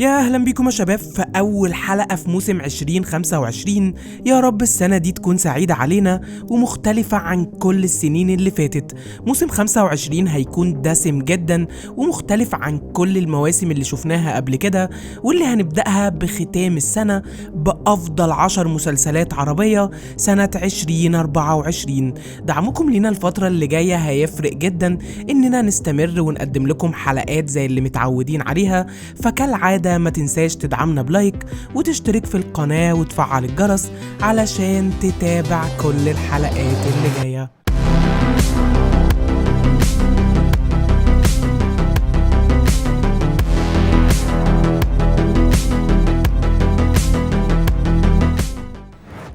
يا اهلا بيكم يا شباب في اول حلقة في موسم 2025. يا رب السنة دي تكون سعيدة علينا ومختلفة عن كل السنين اللي فاتت. موسم 25 هيكون دسم جدا ومختلف عن كل المواسم اللي شفناها قبل كده، واللي هنبدأها بختام السنة بأفضل 10 مسلسلات عربية سنة 2024. دعمكم لينا الفترة اللي جاية هيفرق جدا اننا نستمر ونقدم لكم حلقات زي اللي متعودين عليها، فكالعادة ما تنساش تدعمنا بلايك وتشترك في القناة وتفعل الجرس علشان تتابع كل الحلقات اللي جاية.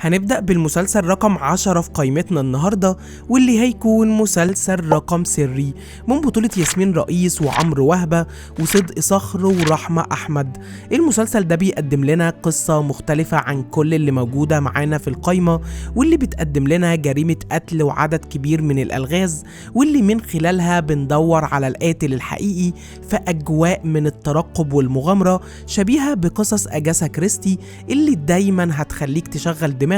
هنبدأ بالمسلسل رقم 10 في قائمتنا النهاردة، واللي هيكون مسلسل رقم سري من بطولة ياسمين رئيس وعمرو وهبة وصدق صخر ورحمة أحمد. المسلسل ده بيقدم لنا قصة مختلفة عن كل اللي موجودة معانا في القائمة، واللي بتقدم لنا جريمة قتل وعدد كبير من الألغاز، واللي من خلالها بندور على القاتل الحقيقي في أجواء من الترقب والمغامرة شبيهة بقصص أجاسا كريستي اللي دايما هتخليك تشغل دماغك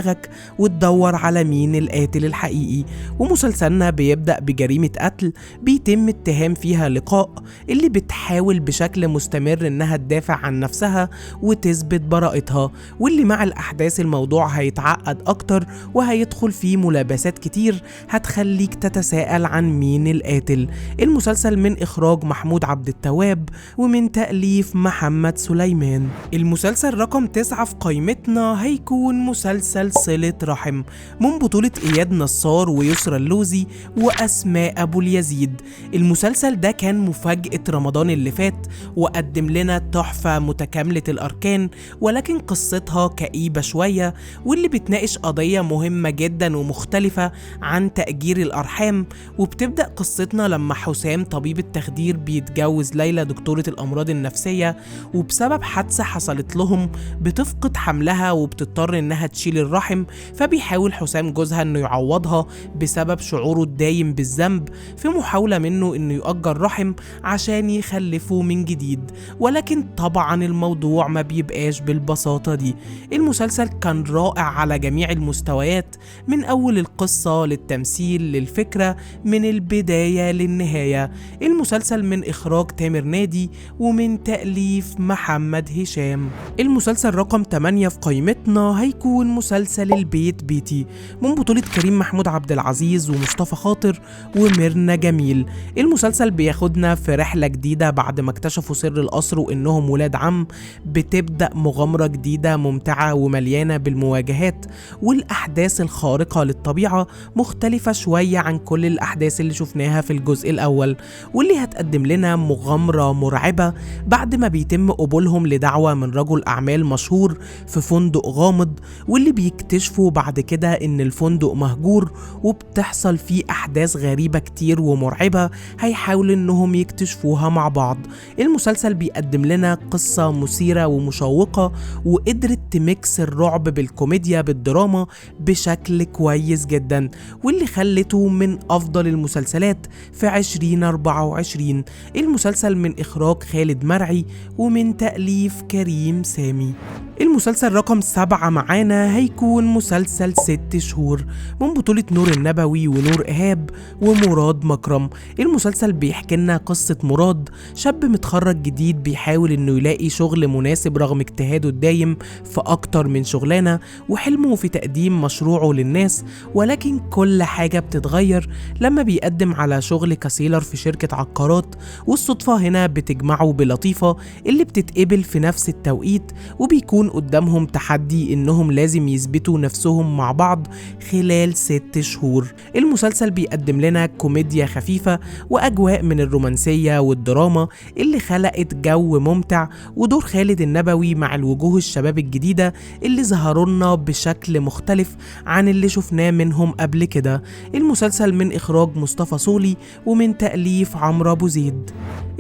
وتدور على مين القاتل الحقيقي. ومسلسلنا بيبدأ بجريمة قتل بيتم اتهام فيها لقاء اللي بتحاول بشكل مستمر انها تدافع عن نفسها وتثبت براءتها، واللي مع الأحداث الموضوع هيتعقد أكتر وهيدخل فيه ملابسات كتير هتخليك تتساءل عن مين القاتل. المسلسل من إخراج محمود عبد التواب ومن تأليف محمد سليمان. المسلسل رقم 9 في قائمتنا هيكون مسلسل صلة رحم من بطولة إياد نصار ويسرى اللوزي وأسماء أبو اليزيد. المسلسل ده كان مفاجأة رمضان اللي فات وقدم لنا تحفة متكاملة الأركان، ولكن قصتها كئيبة شوية، واللي بتناقش قضية مهمة جدا ومختلفة عن تأجير الأرحام. وبتبدأ قصتنا لما حسام طبيب التخدير بيتجوز ليلى دكتورة الأمراض النفسية، وبسبب حادثة حصلت لهم بتفقد حملها وبتضطر إنها تشيل الرحم، فبيحاول حسام جوزها انه يعوضها بسبب شعوره الدايم بالذنب في محاولة منه انه يؤجر رحم عشان يخلفه من جديد. ولكن طبعا الموضوع ما بيبقاش بالبساطة دي. المسلسل كان رائع على جميع المستويات، من اول القصة للتمثيل للفكرة من البداية للنهاية. المسلسل من اخراج تامر نادي ومن تأليف محمد هشام. المسلسل رقم 8 في قائمتنا هيكون مسلسل البيت بيتي من بطولة كريم محمود عبد العزيز ومصطفى خاطر وميرنا جميل. المسلسل بياخدنا في رحلة جديدة بعد ما اكتشفوا سر القصر وانهم ولاد عم. بتبدأ مغامرة جديدة ممتعة ومليانة بالمواجهات والأحداث الخارقة للطبيعة، مختلفة شوية عن كل الأحداث اللي شفناها في الجزء الأول، واللي هتقدم لنا مغامرة مرعبة بعد ما بيتم قبولهم لدعوة من رجل أعمال مشهور في فندق غامض، واللي بيكتشفوا بعد كده ان الفندق مهجور وبتحصل فيه احداث غريبة كتير ومرعبة هيحاولوا انهم يكتشفوها مع بعض. المسلسل بيقدم لنا قصة مثيرة ومشوقة وقدرت تميكس الرعب بالكوميديا بالدراما بشكل كويس جدا، واللي خلته من افضل المسلسلات في 2024. المسلسل من اخراج خالد مرعي ومن تأليف كريم سامي. المسلسل رقم 7 معانا هيكون مسلسل 6 شهور من بطولة نور النبوي ونور إيهاب ومراد مكرم. المسلسل بيحكي لنا قصة مراد، شاب متخرج جديد بيحاول انه يلاقي شغل مناسب رغم اجتهاده الدايم في اكتر من شغلانة وحلمه في تقديم مشروعه للناس، ولكن كل حاجة بتتغير لما بيقدم على شغل كسيلر في شركة عقارات، والصدفة هنا بتجمعه بلطيفة اللي بتتقبل في نفس التوقيت، وبيكون قدامهم تحدي انهم لازم يثبتوا نفسهم مع بعض خلال 6 شهور. المسلسل بيقدم لنا كوميديا خفيفة واجواء من الرومانسية والدراما اللي خلقت جو ممتع، ودور خالد النبوي مع الوجوه الشباب الجديدة اللي ظهروا لنا بشكل مختلف عن اللي شفناه منهم قبل كده. المسلسل من اخراج مصطفى صولي ومن تأليف عمرو ابو زيد.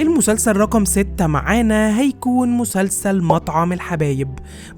المسلسل رقم 6 معانا هيكون مسلسل مطعم الحبايب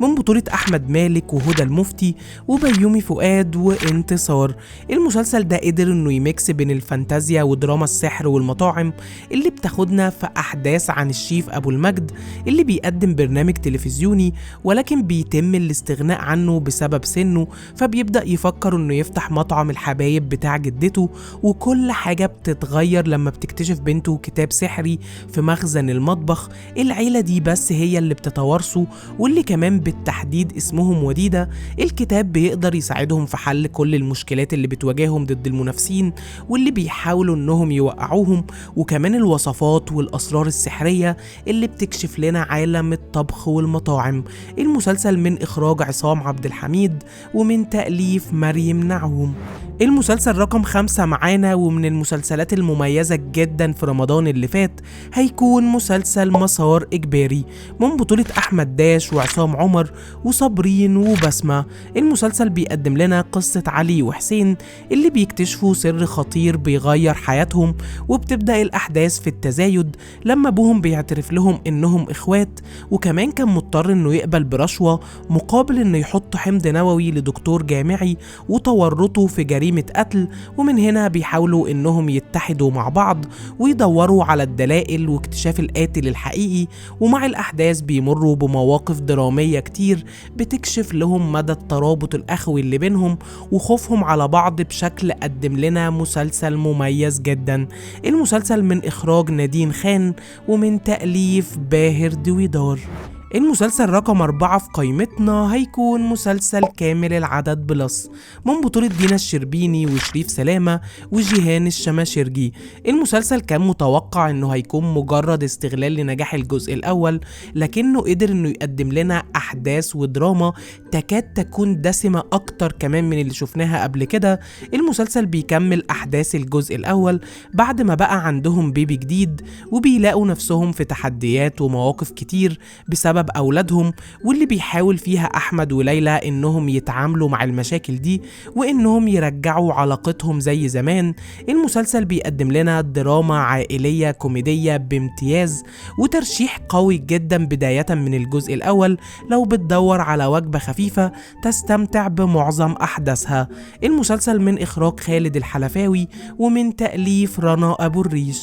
من بطولة أحمد مالك وهدى المفتي وبيومي فؤاد وانتصار. المسلسل ده قدر انه يميكس بين الفانتازيا ودراما السحر والمطاعم اللي بتاخدنا في أحداث عن الشيف أبو المجد اللي بيقدم برنامج تلفزيوني، ولكن بيتم الاستغناء عنه بسبب سنه، فبيبدأ يفكر انه يفتح مطعم الحبايب بتاع جدته، وكل حاجة بتتغير لما بتكتشف بنته كتاب سحري في مخزن المطبخ. العيلة دي بس هي اللي بتتوارثه، واللي كمان بالتحديد اسمهم وديدة. الكتاب بيقدر يساعدهم في حل كل المشكلات اللي بتواجههم ضد المنافسين واللي بيحاولوا انهم يوقعوهم، وكمان الوصفات والأسرار السحرية اللي بتكشف لنا عالم الطبخ والمطاعم. المسلسل من إخراج عصام عبد الحميد ومن تأليف مريم نعوم. المسلسل رقم 5 معانا ومن المسلسلات المميزة جدا في رمضان اللي فات هيكون مسلسل مسار إجباري من بطولة أحمد داش وعصام عمر وصابرين وبسمة. المسلسل بيقدم لنا قصة علي وحسين اللي بيكتشفوا سر خطير بيغير حياتهم، وبتبدأ الأحداث في التزايد لما أبوهم بيعترف لهم إنهم إخوات، وكمان كان مضطر إنه يقبل برشوة مقابل إنه يحط حمض نووي لدكتور جامعي وتورطه في جريمة قتل. ومن هنا بيحاولوا إنهم يتحدوا مع بعض ويدوروا على الدلائل واكتشاف القاتل الحقيقي، ومع الأحداث بيمروا بمواقف درامية كتير بتكشف لهم مدى الترابط الأخوي اللي بينهم وخوفهم على بعض بشكل قدم لنا مسلسل مميز جدا. المسلسل من إخراج نادين خان ومن تأليف باهر دويدار. المسلسل رقم 4 في قائمتنا هيكون مسلسل كامل العدد بلس من بطولة دينا الشربيني وشريف سلامة وجيهان الشماشرجي. المسلسل كان متوقع انه هيكون مجرد استغلال لنجاح الجزء الاول، لكنه قدر انه يقدم لنا احداث ودراما تكاد تكون دسمة اكتر كمان من اللي شفناها قبل كده. المسلسل بيكمل احداث الجزء الاول بعد ما بقى عندهم بيبي جديد، وبيلاقوا نفسهم في تحديات ومواقف كتير بسبب أولادهم، واللي بيحاول فيها أحمد وليلى إنهم يتعاملوا مع المشاكل دي وإنهم يرجعوا علاقتهم زي زمان. المسلسل بيقدم لنا دراما عائلية كوميدية بامتياز وترشيح قوي جدا بداية من الجزء الأول لو بتدور على وجبة خفيفة تستمتع بمعظم أحداثها. المسلسل من إخراج خالد الحلفاوي ومن تأليف رنا أبو الريش.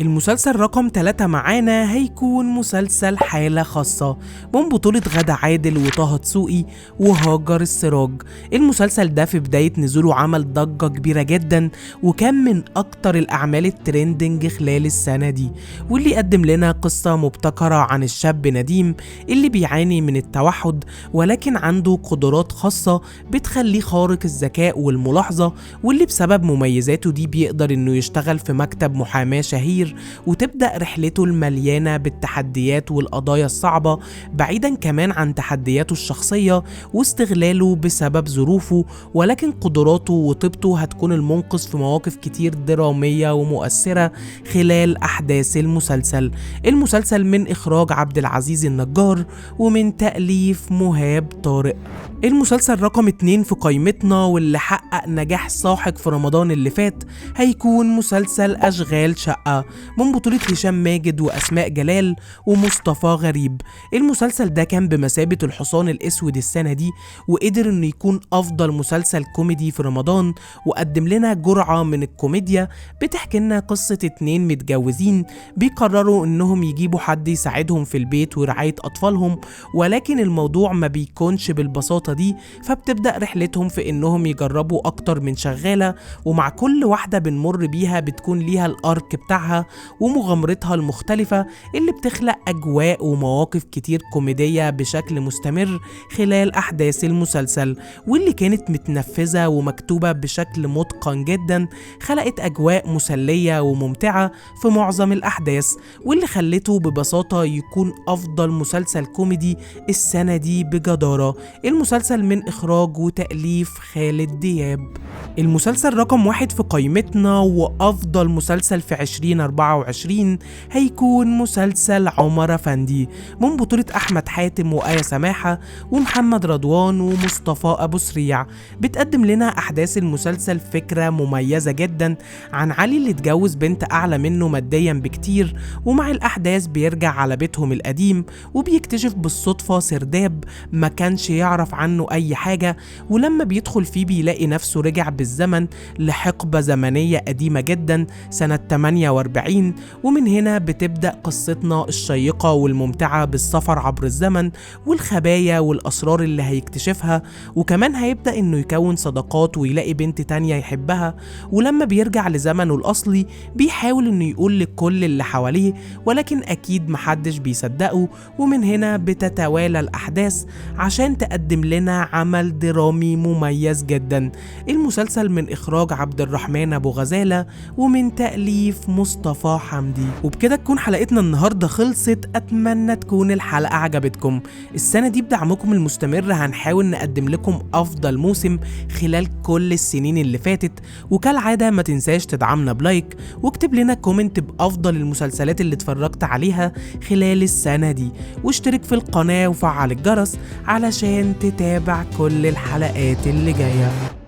المسلسل رقم 3 معانا هيكون مسلسل حالة خاصة من بطولة غادة عادل وطه دسوقي وهاجر السراج. المسلسل ده في بداية نزوله عمل ضجة كبيرة جدا، وكان من أكتر الأعمال الترندنج خلال السنة دي، واللي قدم لنا قصة مبتكرة عن الشاب نديم اللي بيعاني من التوحد، ولكن عنده قدرات خاصة بتخليه خارق الذكاء والملاحظة، واللي بسبب مميزاته دي بيقدر إنه يشتغل في مكتب محاماة شهير، وتبدأ رحلته المليانة بالتحديات والقضايا الصعبة، بعيدا كمان عن تحدياته الشخصية واستغلاله بسبب ظروفه، ولكن قدراته وطيبته هتكون المنقذ في مواقف كتير درامية ومؤثرة خلال أحداث المسلسل. المسلسل من إخراج عبد العزيز النجار ومن تأليف مهاب طارق. المسلسل رقم 2 في قائمتنا واللي حقق نجاح ساحق في رمضان اللي فات هيكون مسلسل أشغال شقة من بطولة هشام ماجد وأسماء جلال ومصطفى غريب. المسلسل ده كان بمثابة الحصان الأسود السنة دي، وقدر إنه يكون أفضل مسلسل كوميدي في رمضان، وقدم لنا جرعة من الكوميديا بتحكي لنا قصة 2 متجوزين بيقرروا إنهم يجيبوا حد يساعدهم في البيت ورعاية أطفالهم، ولكن الموضوع ما بيكونش بالبساطة دي، فبتبدأ رحلتهم في إنهم يجربوا أكتر من شغالة، ومع كل واحدة بنمر بيها بتكون ليها الأرك بتاعها ومغامرتها المختلفة اللي بتخلق أجواء ومواقف كتير كوميدية بشكل مستمر خلال أحداث المسلسل، واللي كانت متنفذة ومكتوبة بشكل متقن جدا، خلقت أجواء مسلية وممتعة في معظم الأحداث، واللي خلته ببساطة يكون أفضل مسلسل كوميدي السنة دي بجدارة. المسلسل من إخراج وتأليف خالد دياب. المسلسل رقم 1 في قائمتنا وأفضل مسلسل في 2024 2024 هيكون مسلسل عمر أفندي من بطولة أحمد حاتم وآية سماحة ومحمد رضوان ومصطفى أبو سريع. بتقدم لنا أحداث المسلسل فكرة مميزة جدا عن علي اللي اتجوز بنت أعلى منه ماديا بكتير، ومع الأحداث بيرجع على بيتهم القديم وبيكتشف بالصدفة سرداب ما كانش يعرف عنه أي حاجة، ولما بيدخل فيه بيلاقي نفسه رجع بالزمن لحقبة زمنية قديمة جدا سنة 48. ومن هنا بتبدأ قصتنا الشيقة والممتعة بالسفر عبر الزمن والخبايا والأسرار اللي هيكتشفها، وكمان هيبدأ إنه يكون صداقات ويلاقي بنت تانية يحبها. ولما بيرجع لزمنه الأصلي بيحاول إنه يقول لكل اللي حواليه، ولكن أكيد محدش بيصدقه. ومن هنا بتتوالى الأحداث عشان تقدم لنا عمل درامي مميز جدا. المسلسل من إخراج عبد الرحمن أبو غزالة ومن تأليف مصطفى حمدي. وبكده تكون حلقتنا النهاردة خلصت. أتمنى تكون الحلقة عجبتكم. السنة دي بدعمكم المستمر هنحاول نقدم لكم أفضل موسم خلال كل السنين اللي فاتت، وكالعادة ما تنساش تدعمنا بلايك واكتب لنا كومنت بأفضل المسلسلات اللي اتفرجت عليها خلال السنة دي، واشترك في القناة وفعل الجرس علشان تتابع كل الحلقات اللي جاية.